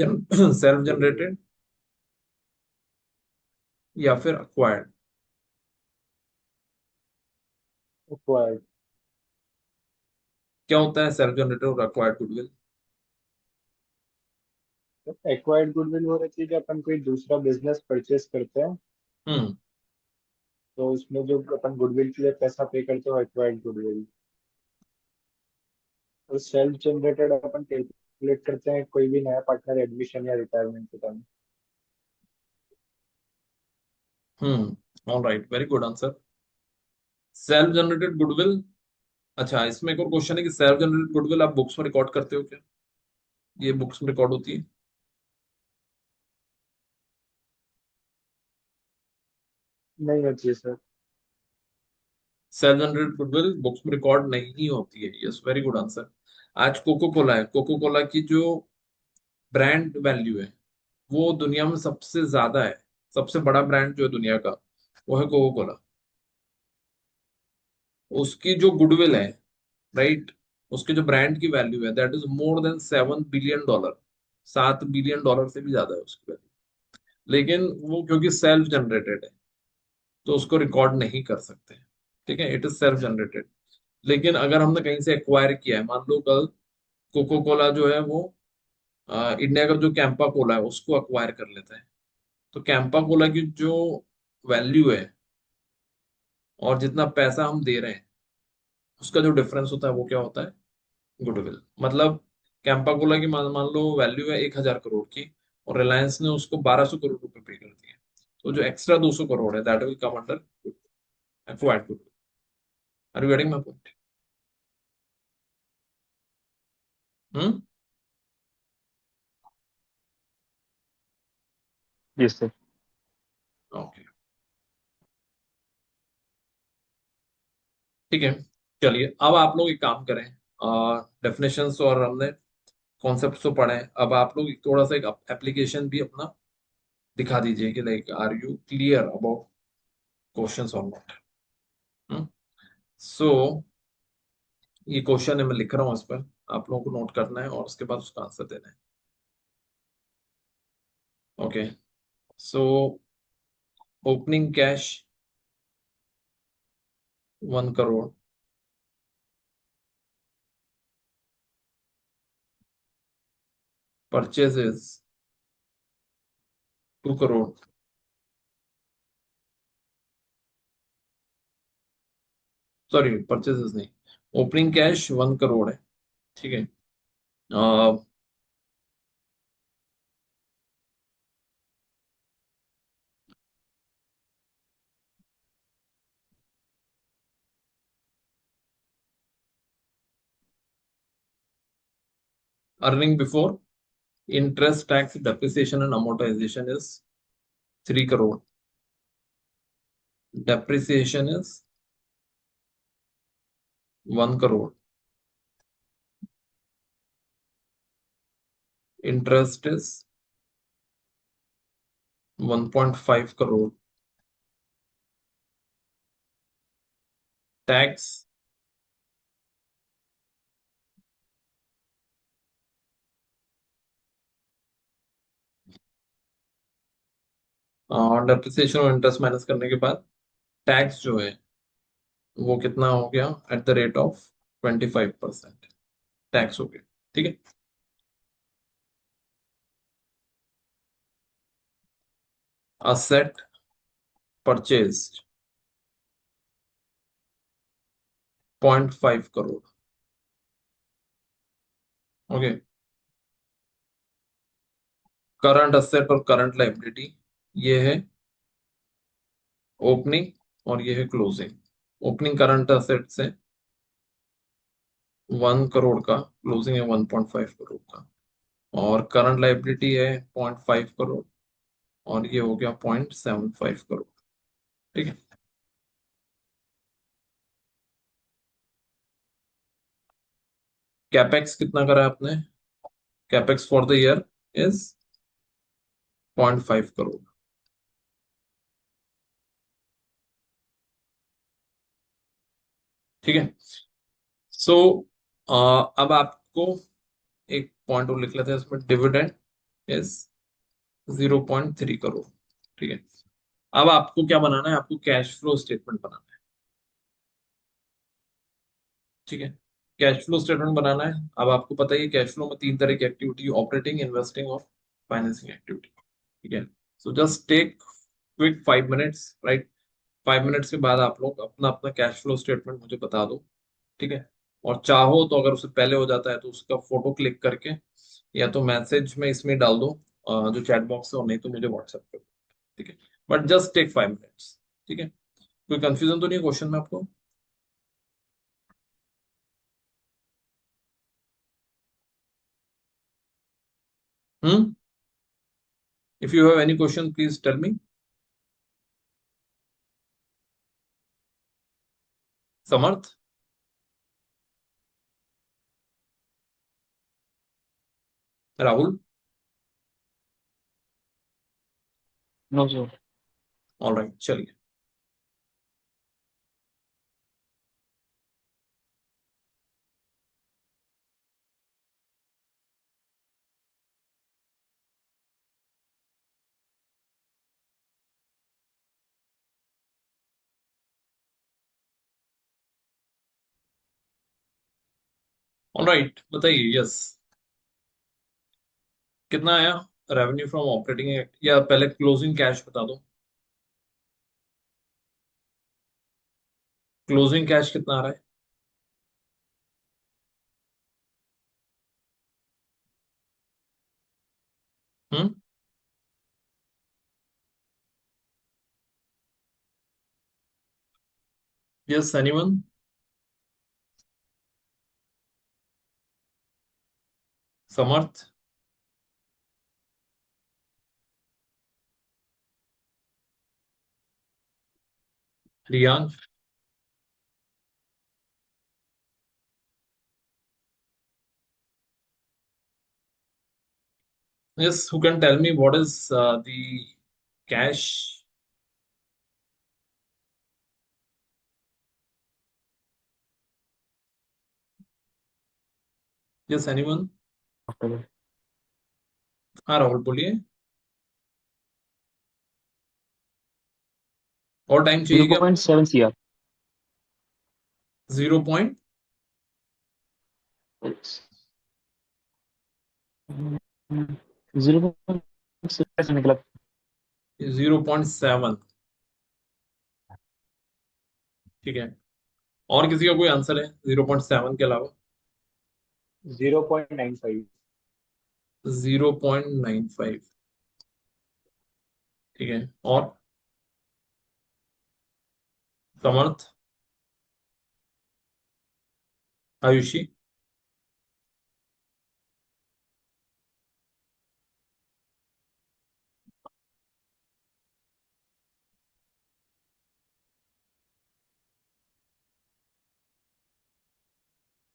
S1: सेल्फ जनरेटेड या फिर अक्वायर्ड?
S2: एक्वायर्ड।
S1: क्या होता है सेल्फ जनरेटेड और अक्वायर्ड गुडविल?
S2: एक्वायर्ड गुडविल वो रहती है कि अपन कोई दूसरा बिजनेस परचेस करते हैं,
S1: हम्म।
S2: तो उसमें जो अपन गुडविल के लिए पैसा पे करते हो एक्वायर्ड गुडविल, तो सेल्फ जनरेटेड अपन कैलकुलेट करते हैं कोई भी नया पार्टनर एडमिशन या रिटायरमेंट के time.
S1: All right, very good answer. Self generated goodwill. अच्छा, इसमें एक और क्वेश्चन है कि सेल्फ जनरेटेड गुडविल आप बुक्स में रिकॉर्ड करते हो क्या? ये बुक्स में रिकॉर्ड होती है?
S2: नहीं होती है sir.
S1: Self generated goodwill books में रिकॉर्ड नहीं होती है। Yes, very good answer. आज कोको कोला है, कोको कोला की जो ब्रांड वैल्यू है वो दुनिया में सबसे ज्यादा है। सबसे बड़ा ब्रांड जो है दुनिया का वो है कोको कोला। उसकी जो गुडविल है, राइट, उसके जो ब्रांड की वैल्यू है that is more than $7 billion. $7 billion से भी ज्यादा है उसकी वैल्यू। लेकिन वो क्योंकि सेल्फ जनरेटेड है तो उसको रिकॉर्ड नहीं कर सकते। ठीक है, इट इज सेल्फ जनरेटेड। लेकिन अगर हमने कहीं से एक्वायर किया है, मान लो कल कोको कोला जो है वो इंडिया का जो कैंपा कोला है उसको अक्वायर कर लेता है, तो कैंपा कोला की जो वैल्यू है और जितना पैसा हम दे रहे हैं उसका जो डिफरेंस होता है वो क्या होता है? गुडविल। मतलब कैंपा कोला की मान मान लो वैल्यू है 1,000 करोड़ की, और रिलायंस ने उसको 1,200 करोड़ रुपए पे कर दिए, तो जो एक्स्ट्रा 200 करोड़ है that will come under acquired goodwill. Are you getting my point? Hmm.
S4: Yes sir.
S1: Okay, ठीक है। चलिए, अब आप लोग एक काम करें, डेफिनेशंस और हमने कॉन्सेप्ट तो पढ़े हैं, अब आप लोग थोड़ा सा एक एप्लीकेशन भी अपना दिखा दीजिए कि like are you clear about questions और नॉट। सो ये क्वेश्चन है, मैं लिख रहा हूँ इस पर, आप लोगों को नोट करना है और उसके बाद उसका आंसर देना है। Okay, so opening cash 1 crore, purchases 2 crore, sorry purchases नहीं, ओपनिंग कैश 1 करोड़ है। ठीक है। Earning before interest tax depreciation and amortisation is 3 crore, depreciation is 1 crore, interest is 1.5 crore, tax depreciation और इंटरेस्ट माइनस करने के बाद टैक्स जो है वो कितना हो गया? At the rate of 25% tax हो गया। ठीक है। Asset purchase 0.5 crore. Okay, current asset और करंट लाइबिलिटी ये है ओपनिंग और ये है क्लोजिंग। ओपनिंग करंट असेट से 1 करोड़ का, क्लोजिंग है 1.5 करोड़ का, और करंट लाइबिलिटी है 0.5 करोड़, और ये हो गया 0.75 करोड़। ठीक है। कैपेक्स कितना करा है आपने? Capex for the year is 0.5 crore. ठीक है। सो अब आपको एक पॉइंट और लिख लेते हैं इसमें, डिविडेंड इज 0.3 करोड़। ठीक है। अब आपको क्या बनाना है? आपको कैश फ्लो स्टेटमेंट बनाना है। ठीक है, कैश फ्लो स्टेटमेंट बनाना है। अब आपको पता ही है कैश फ्लो में तीन तरह की एक्टिविटी, ऑपरेटिंग, इन्वेस्टिंग और फाइनेंसिंग एक्टिविटी, ठीक है। So just take quick 5 minutes, right. 5 minutes के बाद आप लोग अपना अपना कैश फ्लो स्टेटमेंट मुझे बता दो, ठीक है। और चाहो तो अगर उससे पहले हो जाता है तो उसका फोटो क्लिक करके या तो मैसेज में इसमें डाल दो, जो चैट बॉक्स है, और नहीं तो मुझे व्हाट्सएप कर दो, ठीक है। बट जस्ट टेक 5 मिनट्स, ठीक है। कोई कंफ्यूजन तो नहीं क्वेश्चन में आपको? Hmm. If you have any question please tell me. Samarth, Rahul,
S4: no sir.
S1: Alright, चलिए। ऑलराइट, बताइए। यस, कितना आया रेवेन्यू फ्रॉम ऑपरेटिंग, या पहले क्लोजिंग कैश बता दो। क्लोजिंग कैश कितना आ रहा है? Hmm. Yes, anyone? Samarth, Riyansh? Yes, who can tell me what is the cash? Yes, anyone? हाँ राहुल, बोलिए। और टाइम चाहिए क्या आपको?
S4: 0.7 CR।
S1: 0.
S4: 0.6 निकला।
S1: 0.7, ठीक है। और किसी का कोई आंसर है 0.7 के अलावा?
S2: 0.95।
S1: 0.95, ठीक है। और समर्थ, आयुषी?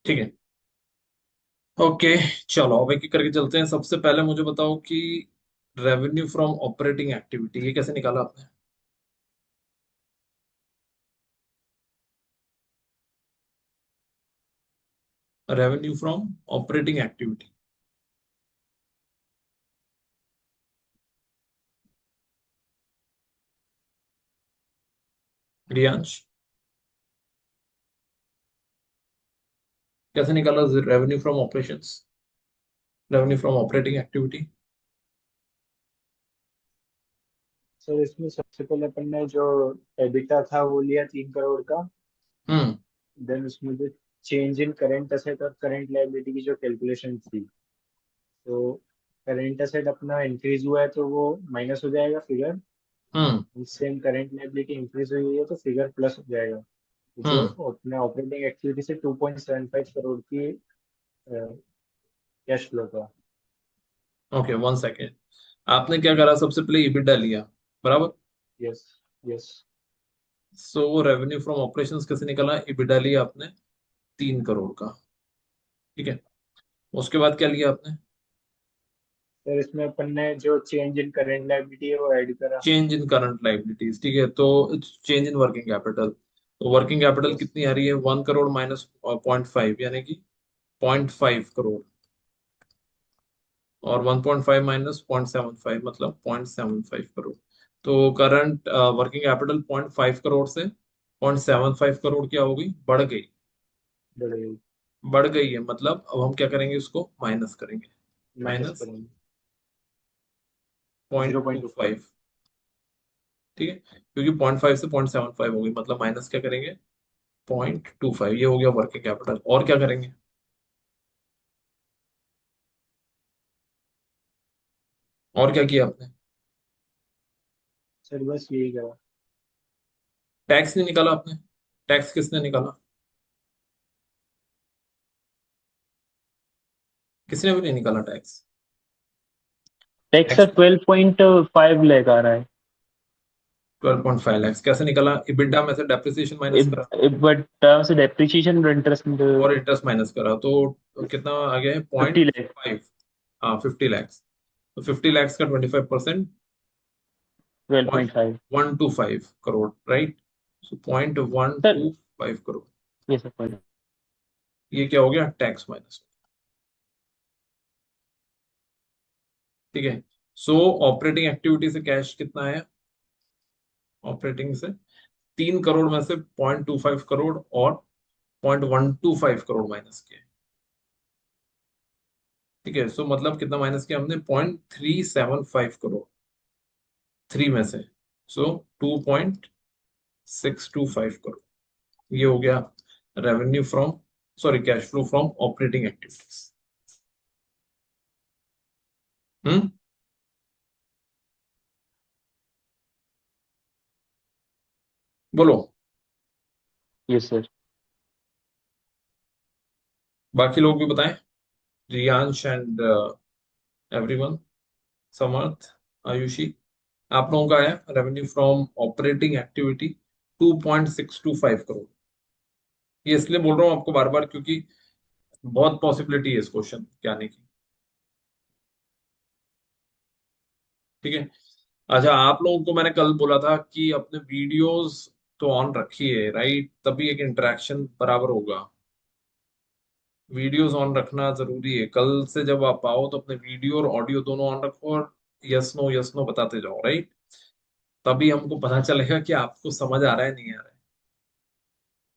S1: ठीक है, ओके। चलो अब एक एक करके चलते हैं। सबसे पहले मुझे बताओ कि रेवेन्यू फ्रॉम ऑपरेटिंग एक्टिविटी ये कैसे निकाला आपने? Revenue from operating activity, Riyansh, कैसे निकाला revenue from operations, revenue from operating activity?
S2: Sir इसमें सबसे पहले अपन ने जो एबिटा था वो लिया 3 करोड़ का।
S1: हम्म।
S2: देन उसमें जो चेंज इन करेंट असेट और करेंट लायबिलिटी की जो कैलकुलेशन थी, तो करेंट असेट अपना इंक्रीज हुआ है तो वो माइनस हो जाएगा फिगर।
S1: हम्म।
S2: सेम करेंट लायबिलिटी इंक्रीज हुई है तो फिगर प्लस हो जाएगा। तो जो
S1: हम्म।
S2: अपने ऑपरेटिंग एक्टिविटी से 2.75 करोड़ की कैश फ्लो का।
S1: Okay, 1 second. आपने क्या करा, सबसे पहले ईबिटा लिया, बराबर।
S2: Yes. Yes.
S1: So revenue from operations कैसे निकाला? ईबिटा लिया आपने 3 करोड़ का, ठीक है। उसके बाद क्या लिया आपने?
S2: सर इसमें अपन ने जो चेंज इन करेंट लायबिलिटी है वो ऐड करा।
S1: चेंज इन करंट लाइबिलिटीज, ठीक है। तो चेंज इन वर्किंग कैपिटल, तो वर्किंग कैपिटल
S2: यस।
S1: कितनी आ रही है? 1 करोड़ माइनस 0.5, यानी कि 0.5 करोड़। और 1.5 माइनस 0.75 मतलब 0.75 करोड़। तो करंट वर्किंग कैपिटल 0.5 करोड़ से 0.75 करोड़ क्या हो गई? बढ़ गई।
S2: बढ़ेगी।
S1: बढ़ गई है मतलब अब हम क्या करेंगे, उसको माइनस करेंगे।
S2: माइनस
S1: माइनस
S2: करेंगे।
S1: 0.25, ठीक है, क्योंकि 0.5 से 0.75 होगी, मतलब माइनस क्या करेंगे 0.25, ये हो गया वर्किंग कैपिटल। और क्या करेंगे? और क्या किया आपने?
S2: सर बस यही करा।
S1: टैक्स नहीं निकाला आपने? टैक्स किसने निकाला? किसने भी नहीं निकाला टैक्स।
S4: टैक्स सर 12.5 लाख आ रहा है।
S1: 12.5 लाख कैसे निकाला? इबिडा में से डेप्रिसिएशन माइनस करा
S4: बट से डेप्रिसिएशन इंटरेस्ट
S1: और इंटरेस्ट माइनस करा, तो कितना आ गया है
S4: 50 लाख।
S1: 0.5। हाँ 50 लाख, तो 50 लाख का 25% point
S4: 12.5
S1: one two five crore, right. So point one
S4: sir.
S1: Two five crore,
S4: ये सर
S1: ये क्या हो गया? टैक्स माइनस, ठीक है। सो ऑपरेटिंग एक्टिविटी से कैश कितना है? ऑपरेटिंग से 3 करोड़ में से 0.25 करोड़ और 0.125 करोड़ माइनस किए, ठीक है। सो मतलब कितना माइनस किया हमने? 0.375 करोड़, 3 में से। सो 2.625 करोड़, ये हो गया revenue from, sorry cash flow from operating activities. Hmm, बोलो।
S4: Yes sir.
S1: बाकी लोग भी बताएं, रियांश एंड एवरीवन, समर्थ, आयुषी, आप लोगों का है revenue from operating activity 2.625 crore. ये इसलिए बोल रहा हूँ आपको बार बार, क्योंकि बहुत पॉसिबिलिटी है इस क्वेश्चन के आने की, ठीक है। अच्छा, आप लोगों को मैंने कल बोला था कि अपने वीडियोस तो ऑन रखिए, राइट, तभी एक इंटरेक्शन बराबर होगा। वीडियोस ऑन रखना जरूरी है। कल से जब आप आओ तो अपने वीडियो और ऑडियो दोनों ऑन रखो और यस नो बताते जाओ, राइट। तभी हमको पता चलेगा कि आपको समझ आ रहा है नहीं आ रहा है,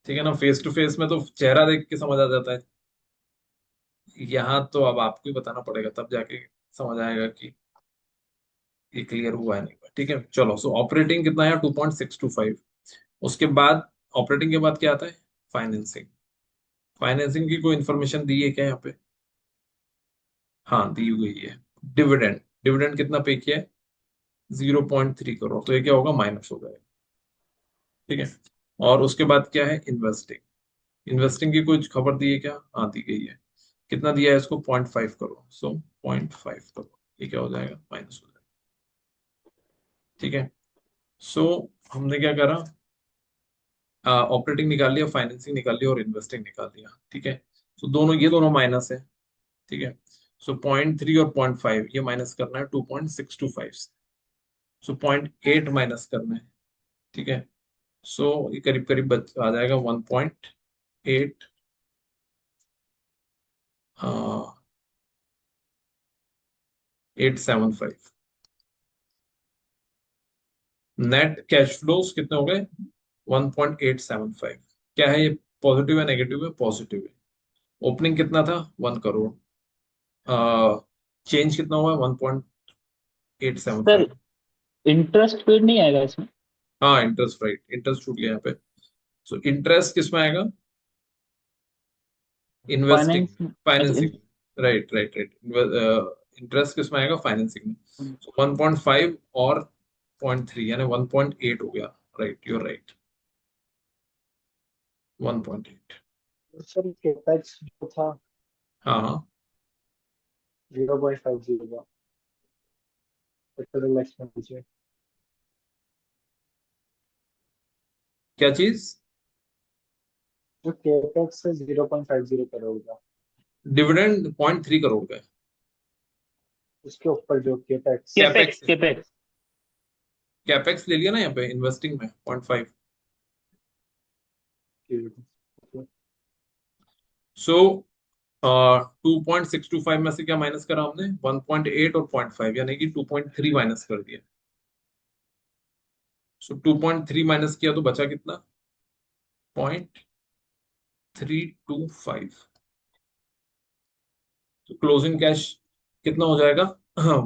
S1: ठीक है ना। फेस टू फेस में तो चेहरा देख के समझ आ जाता है, यहाँ तो अब आपको ही बताना पड़ेगा, तब जाके समझ आएगा कि ये क्लियर हुआ है नहीं हुआ, ठीक है। चलो, सो ऑपरेटिंग कितना है? 2.625। उसके बाद, ऑपरेटिंग के बाद क्या आता है? फाइनेंसिंग। फाइनेंसिंग की कोई इंफॉर्मेशन दी है क्या यहाँ पे? हाँ दी हुई है। डिविडेंड, डिविडेंड कितना पे किया है? 0.3 करोड़, तो ये क्या होगा? माइनस हो जाएगा, ठीक है। और उसके बाद क्या है? इन्वेस्टिंग। इन्वेस्टिंग की कुछ खबर दी है क्या? हाँ दी गई है। कितना दिया है इसको? 0.5 करोड़, सो 0.5 करोड़, ये क्या हो जाएगा? माइनस हो जाएगा, ठीक है। सो हमने क्या करा? ऑपरेटिंग निकाल लिया, फाइनेंसिंग निकाल लिया और इन्वेस्टिंग निकाल लिया, ठीक है। सो दोनों, ये दोनों माइनस है, ठीक है। सो 0.3 और 0.5 ये माइनस करना है 2.625 से। सो 0.8 माइनस करना है, ठीक है। सो ये करीब करीब आ जाएगा 1.8, 875। नेट कैश फ्लोज कितने हो गए? 1.875। क्या है ये? पॉजिटिव है नेगेटिव है? पॉजिटिव है। ओपनिंग कितना था? 1 करोड़। चेंज कितना हुआ? One point eight seven
S4: sir
S1: five
S4: interest paid नहीं आएगा इसमें?
S1: हाँ इंटरेस्ट, राइट, इंटरेस्ट छूट गया यहाँ पे। सो इंटरेस्ट किस में आएगा? Investing,
S4: finance. अच्छा
S1: financing, right right right. Interest किस में आएगा? फाइनेंसिंग में। सो 1.5 और 0.3 यानी 1.8 हो गया, right, your right, 1.8।
S2: Sir capex जो था
S1: हाँ हाँ,
S2: 0.50 का टोटल एक्सपेंडिचर।
S1: क्या चीज?
S2: जो केपेक्स है 0.50 करोड़ का,
S1: डिविडेंड 0.3 करोड़ का है।
S2: उसके ऊपर जो capex.
S4: Capex
S1: capex,
S4: capex.
S1: Capex ले लिया ना यहाँ पे, इन्वेस्टिंग में 0.5। सो 2.625 में से क्या माइनस करा हमने? 1.8 और 0.5, यानी कि 2.3 माइनस कर दिया। सो 2.3 माइनस किया तो बचा कितना? 0.325। तो क्लोजिंग कैश कितना हो जाएगा?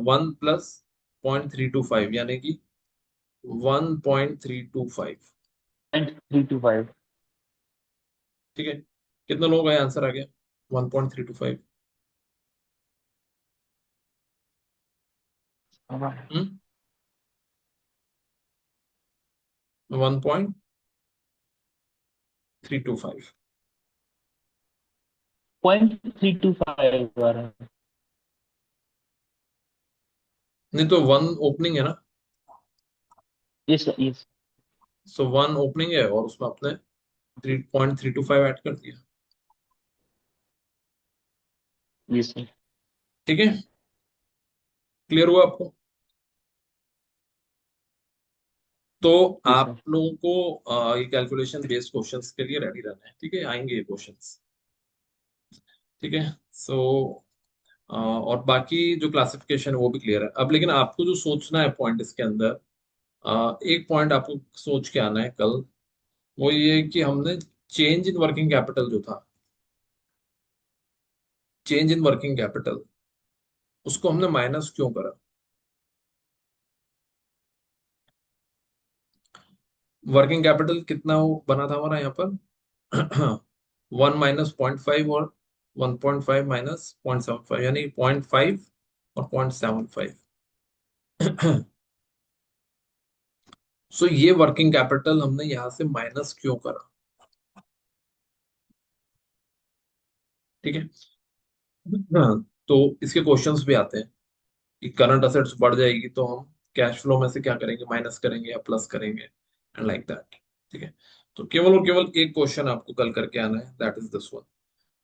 S1: 1 प्लस 0.325 यानी कि 1.325।
S4: 325।
S1: ठीक है, कितने लोगों का आंसर आ गया? 1.325। हम्म 1.325।
S4: 0.325 आ रहा है।
S1: नहीं तो वन ओपनिंग है ना,
S4: yes yes.
S1: So one opening है और उसमें आपने 3.325 ऐड कर दिया।
S4: Yes sir.
S1: ठीक है, क्लियर हुआ आपको? तो
S4: यस
S1: आप
S4: सर।
S1: लोगों को ये कैलकुलेशन बेस्ड क्वेश्चंस के लिए रेडी रहना है। ठीक है, आएंगे ये क्वेश्चंस। ठीक है, सो और बाकी जो क्लासिफिकेशन है वो भी क्लियर है अब। लेकिन आपको जो सोचना है पॉइंट इसके अंदर, एक पॉइंट आपको सोच के आना है कल, वो ये है कि हमने चेंज इन वर्किंग कैपिटल जो था, चेंज इन वर्किंग कैपिटल, उसको हमने माइनस क्यों करा? वर्किंग कैपिटल कितना बना था हमारा यहाँ पर? 1 - 0.5 और 1.5 - 0.75 यानी 0.5 और 0.75। सो ये वर्किंग कैपिटल हमने यहां से माइनस क्यों करा? ठीक है, तो इसके क्वेश्चंस भी आते हैं कि करंट असेट्स बढ़ जाएगी तो हम कैश फ्लो में से क्या करेंगे, माइनस करेंगे या प्लस करेंगे, एंड लाइक दैट। ठीक है, तो केवल और केवल एक क्वेश्चन आपको कल करके आना है, दैट इज दिस वन।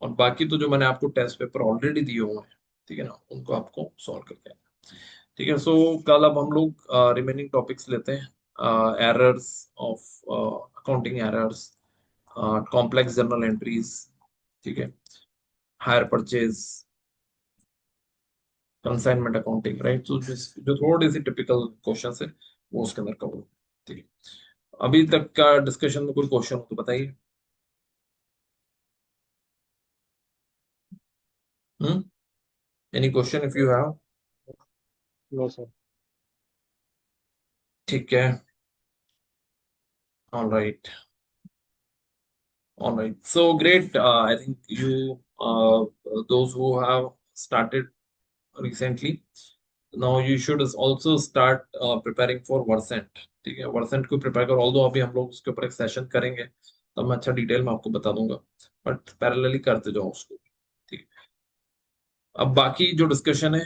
S1: और बाकी तो जो मैंने आपको टेस्ट पेपर ऑलरेडी दिए हुए हैं, ठीक है ना, उनको आपको सॉल्व करके आना है। ठीक है, सो कल अब हम लोग रिमेनिंग टॉपिक्स लेते हैं। Errors of accounting errors, complex journal entries, ठीक है, hire purchase, consignment accounting, right. तो जो थोड़ी सी टिपिकल क्वेश्चन है वो उसके अंदर कवर होगा। ठीक है, अभी तक का डिस्कशन में कोई क्वेश्चन हो तो बताइए। Hmm any question if you have?
S2: No sir.
S1: ठीक है, alright, alright, so great. I think you those who have started recently, now you should also start preparing for Versant। ठीक है, Versant को प्रिपेयर करो, although अभी हम लोग उसके ऊपर एक सेशन करेंगे तो मैं अच्छा डिटेल में आपको बता दूंगा, बट पैरेलली करते जाओ उसको। ठीक है, अब बाकी जो डिस्कशन है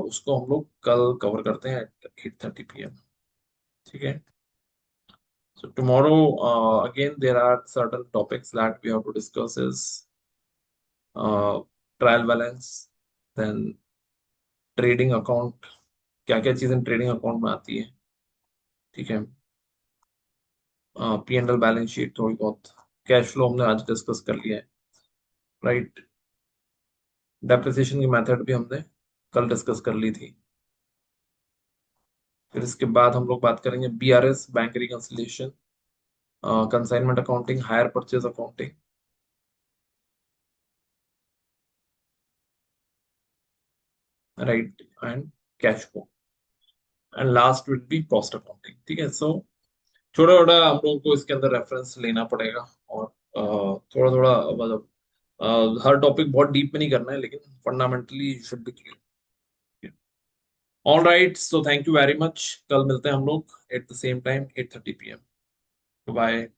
S1: उसको हम लोग कल कवर करते हैं 8:30 PM। ठीक है, so tomorrow again there are certain topics that we have to discuss is trial balance, then trading account, क्या क्या चीजें ट्रेडिंग अकाउंट में आती है। ठीक है, P&L बैलेंस शीट थोड़ी बहुत, कैश फ्लो हमने आज डिस्कस कर लिया है, राइट। डेप्रिसिएशन की मेथड भी हमने कल डिस्कस कर ली थी। फिर इसके बाद हम लोग बात करेंगे BRS, bank reconciliation, consignment accounting, hire purchase accounting, right, and cash flow, and last will be cost accounting. ठीक है, सो छोटा छोटा हम लोगों को इसके अंदर रेफरेंस लेना पड़ेगा, और थोड़ा थोड़ा मतलब हर टॉपिक बहुत डीप में नहीं करना है, लेकिन fundamentally should be clear. All right, so thank you very much. कल मिलते हैं हम लोग at the same time 8:30 PM। Bye.